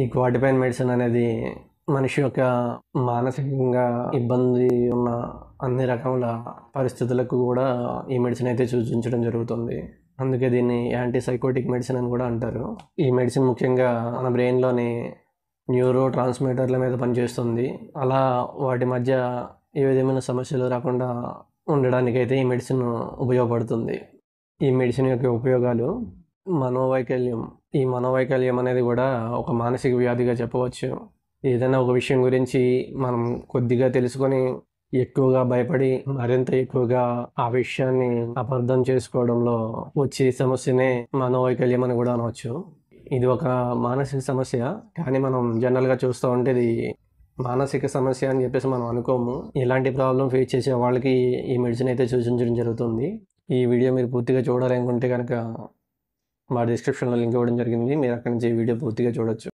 ఈ క్వాటిపైన్ మెడిసిన్ అనేది మనిషి యొక్క మానసికంగా ఇబ్బంది ఉన్న అన్ని రకముల పరిస్థితులకు కూడా ఈ మెడిసిన్ అయితే సూచించడం జరుగుతుంది. అందుకే దీన్ని యాంటీసైకోటిక్ మెడిసిన్ అని కూడా అంటారు. ఈ మెడిసిన్ ముఖ్యంగా మన బ్రెయిన్లోని న్యూరో ట్రాన్స్మిటర్ల మీద పనిచేస్తుంది. అలా వాటి మధ్య ఏ విధమైన సమస్యలు రాకుండా ఉండడానికైతే ఈ మెడిసిన్ ఉపయోగపడుతుంది. ఈ మెడిసిన్ యొక్క ఉపయోగాలు మనోవైకల్యం. ఈ మనోవైకల్యం అనేది కూడా ఒక మానసిక వ్యాధిగా చెప్పవచ్చు. ఏదైనా ఒక విషయం గురించి మనం కొద్దిగా తెలుసుకొని ఎక్కువగా భయపడి మరింత ఎక్కువగా ఆ విషయాన్ని అపార్థం చేసుకోవడంలో వచ్చే సమస్యనే మనోవైకల్యం అని కూడా అనవచ్చు. ఇది ఒక మానసిక సమస్య, కానీ మనం జనరల్గా చూస్తూ ఉంటే ఇది మానసిక సమస్య అని చెప్పేసి మనం అనుకోము. ఇలాంటి ప్రాబ్లం ఫేస్ చేసే వాళ్ళకి ఈ మెడిసిన్ అయితే సూచించడం జరుగుతుంది. ఈ వీడియో మీరు పూర్తిగా చూడాలనుకుంటే కనుక మా డిస్క్రిప్షన్లో లింక్ ఇవ్వడం జరిగింది. మీరు అక్కడి నుంచి ఈ వీడియో పూర్తిగా చూడొచ్చు.